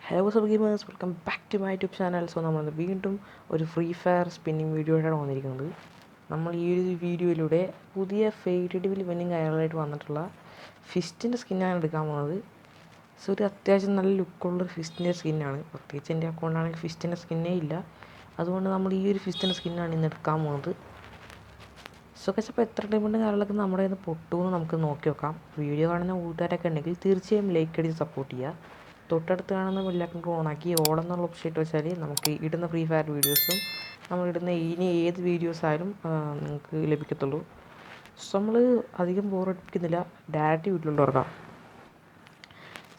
Hello sub gamers, welcome back to my YouTube channel. So നമ്മൾ വീണ്ടും ഒരു free fire spinning വീഡിയോയിലാണ് വന്നിരിക്കുന്നത്. നമ്മൾ ഈ ഒരു വീഡിയോയിലൂടെ പുതിയ ഫെയ്ഡഡ് വിന്നിങ് അയറായിട്ട് വന്നിട്ടുള്ള ഫിസ്റ്റിൻ്റെ സ്കിന്നാണ് എടുക്കാൻ പോകുന്നത്. സോ ഒരു അത്യാവശ്യം നല്ല ലുക്കുള്ളൊരു ഫിസ്റ്റിൻ്റെ സ്കിന്നാണ്. പ്രത്യേകിച്ച് എൻ്റെ അക്കൗണ്ടാണെങ്കിൽ ഫിസ്റ്റിൻ്റെ സ്കിന്നേ ഇല്ല. അതുകൊണ്ട് നമ്മൾ ഈ ഒരു ഫിസ്റ്റിൻ്റെ സ്കിന്നാണ് ഇന്ന് എടുക്കാൻ പോകുന്നത്. സോ കച്ചപ്പോൾ എത്ര ഡയമണ്ട് കാര്യങ്ങളൊക്കെ നമ്മുടെ കയ്യിൽ നിന്ന് പൊട്ടുമെന്ന് നമുക്ക് നോക്കി നോക്കാം. വീഡിയോ കാണുന്ന കൂട്ടുകാരൊക്കെ ഉണ്ടെങ്കിൽ തീർച്ചയായും ലൈക്ക് അടിച്ച് സപ്പോർട്ട് ചെയ്യുക. തൊട്ടടുത്ത് കാണുന്ന ബെല്ലൈക്കൺ ഓണാക്കി ഓൾ എന്നുള്ള ഓപ്ഷൻ ഇട്ട് വെച്ചാൽ നമുക്ക് ഇടുന്ന ഫ്രീ ഫയർ വീഡിയോസും നമ്മളിടുന്ന ഇനി ഏത് വീഡിയോസ് ആയാലും നിങ്ങൾക്ക് ലഭിക്കത്തുള്ളൂ. സോ നമ്മൾ അധികം ബോറടിപ്പിക്കുന്നില്ല, ഡയറക്റ്റ് വീട്ടിലോട്ട് തുറക്കാം.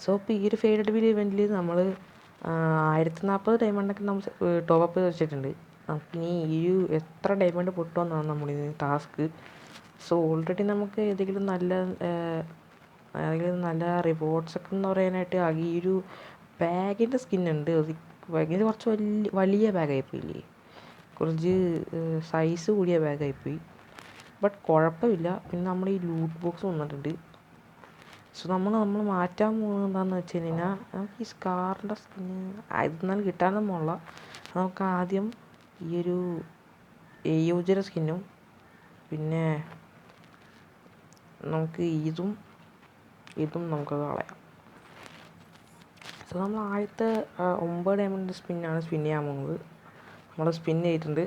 സോ ഇപ്പോൾ ഈ ഒരു ഫെയ്ഡഡ് വിൽ ഇവൻറ്റിൽ നമ്മൾ 1040 ഡയമണ്ടൊക്കെ നമ്മൾ ടോപ്പ് അപ്പ് വെച്ചിട്ടുണ്ട്. നമുക്കിനി ഈ എത്ര ഡയമണ്ട് പൊട്ടുമെന്നാണ് നമ്മളിനി ടാസ്ക്. സോ ഓൾറെഡി നമുക്ക് ഏതെങ്കിലും നല്ല റിവാർഡ്സൊക്കെ എന്ന് പറയാനായിട്ട് ആകെ ഈ ഒരു ബാഗിൻ്റെ സ്കിന്നുണ്ട്. ഇത് കുറച്ച് വലിയ ബാഗായിപ്പോയില്ലേ, കുറച്ച് സൈസ് കൂടിയ ബാഗായിപ്പോയി. ബട്ട് കുഴപ്പമില്ല. പിന്നെ നമ്മൾ ഈ ലൂട്ട് ബോക്സ് വന്നിട്ടുണ്ട്. സോ നമ്മൾ മാറ്റാൻ പോകുന്നത് എന്താണെന്ന് വെച്ച് കഴിഞ്ഞാൽ നമുക്ക് ഈ സ്കാറിൻ്റെ സ്കിന്ന് ഇതെന്നാലും കിട്ടാനൊന്നും ഉള്ള നമുക്ക് ആദ്യം ഈ ഒരു എയോജയുടെ സ്കിന്നും പിന്നെ നമുക്ക് ഇതും നമുക്ക് കളയാം. സോ നമ്മൾ ആദ്യത്തെ 9 ഡയമണ്ട് സ്പിന്നാണ് സ്പിൻ ചെയ്യാൻ പോകുന്നത്. നമ്മൾ സ്പിൻ ചെയ്തിട്ടുണ്ട്.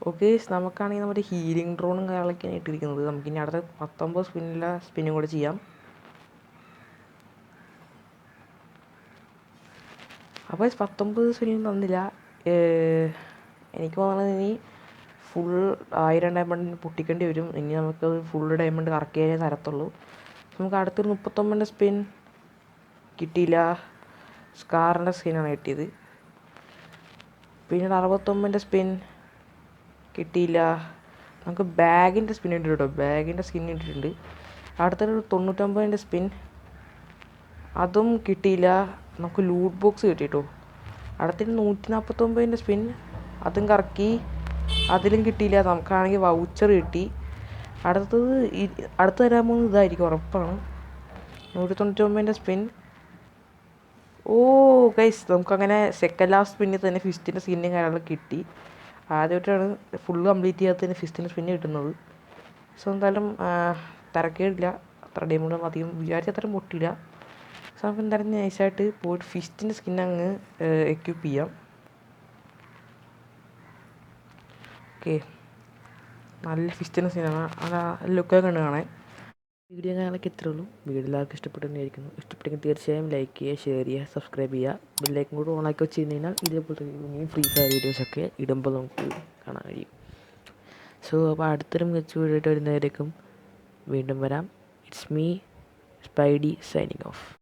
ഓക്കെ, നമുക്കാണെങ്കിൽ നമ്മുടെ ഹീലിംഗ് ഡ്രോണും കാര്യങ്ങളൊക്കെയാണ് ഇട്ടിരിക്കുന്നത്. നമുക്കിനി അടുത്ത 19 സ്പിന്നും കൂടെ ചെയ്യാം. അപ്പോൾ 19 സ്പിന്നും തന്നില്ല. എനിക്ക് തോന്നുന്നത് ഇനി ഫുൾ 1000 ഡയമണ്ടിന് പൊട്ടിക്കേണ്ടി വരും. ഇനി നമുക്ക് ഫുൾ ഡയമണ്ട് കറക്കിയാലേ തരത്തുള്ളൂ. നമുക്ക് അടുത്തൊരു 39 സ്പിൻ കിട്ടിയില്ല. സ്കാറിൻ്റെ സ്കിന്നാണ് കിട്ടിയത്. പിന്നീട് 69 സ്പിൻ കിട്ടിയില്ല. നമുക്ക് ബാഗിൻ്റെ സ്പിൻ ഇട്ടിട്ടുണ്ട്, ബാഗിൻ്റെ സ്കിൻ ഇട്ടിട്ടുണ്ട്. അടുത്തൊരു 99 സ്പിൻ, അതും കിട്ടിയില്ല. നമുക്ക് ലൂട്ട് ബോക്സ് കിട്ടിയിട്ടോ. അടുത്തൊരു 149 സ്പിൻ, അതും കറക്കി, അതിലും കിട്ടിയില്ല. നമുക്കാണെങ്കിൽ വൗച്ചർ കിട്ടി. അടുത്ത് തരാൻ പോകുന്നത് ഇതായിരിക്കും ഉറപ്പാണ്. 199 സ്പിൻ. ഓ ഗൈസ്, നമുക്കങ്ങനെ സെക്കൻഡ് ലാസ്റ്റ് സ്പിന്നിൽ തന്നെ ഫിസ്റ്റിൻ്റെ സ്കിന്നും കാര്യങ്ങളൊക്കെ കിട്ടി. ആദ്യമായിട്ടാണ് ഫുള്ള് കംപ്ലീറ്റ് ചെയ്യാത്തതിന് ഫിസ്റ്റിൻ്റെ സ്പിന്ന് കിട്ടുന്നത്. സോ എന്തായാലും തിരക്കേടില്ല. അത്ര ഡയമണ്ടും അധികം വിചാരിച്ച അത്രയും പൊട്ടില്ല. സോ നമുക്ക് എന്തായാലും നൈസായിട്ട് പോയിട്ട് ഫിസ്റ്റിൻ്റെ സ്കിൻ അങ്ങ് എക്യൂപ്പ് ചെയ്യാം. ഓക്കെ, നല്ല ഫിസ്റ്റിൻ്റെ സ്കിന്നാണ്. അത് ലുക്കൊക്കെ കണ്ട് കാണാൻ. വീഡിയോ കാണാനൊക്കെ ഇത്രേ ഉള്ളൂ. വീഡിയോ എല്ലാവർക്കും ഇഷ്ടപ്പെട്ടെന്നായിരിക്കുന്നു. ഇഷ്ടപ്പെട്ടെങ്കിൽ തീർച്ചയായും ലൈക്ക് ചെയ്യുക, ഷെയർ ചെയ്യുക, സബ്സ്ക്രൈബ് ചെയ്യുക. ബെല്ലൈക്കൻ കൂടെ ഓണാക്കി വെച്ച് കഴിഞ്ഞാൽ ഇതേപോലത്തെ ഇനിയും ഫ്രീ ഫയർ വീഡിയോസൊക്കെ ഇടുമ്പോൾ നമുക്ക് കാണാൻ കഴിയും. സോ അപ്പോൾ അടുത്തൊരു മികച്ച വീഡിയോ ആയിട്ട് വരുന്നവരേക്കും വീണ്ടും വരാം. It's me Spidey signing off.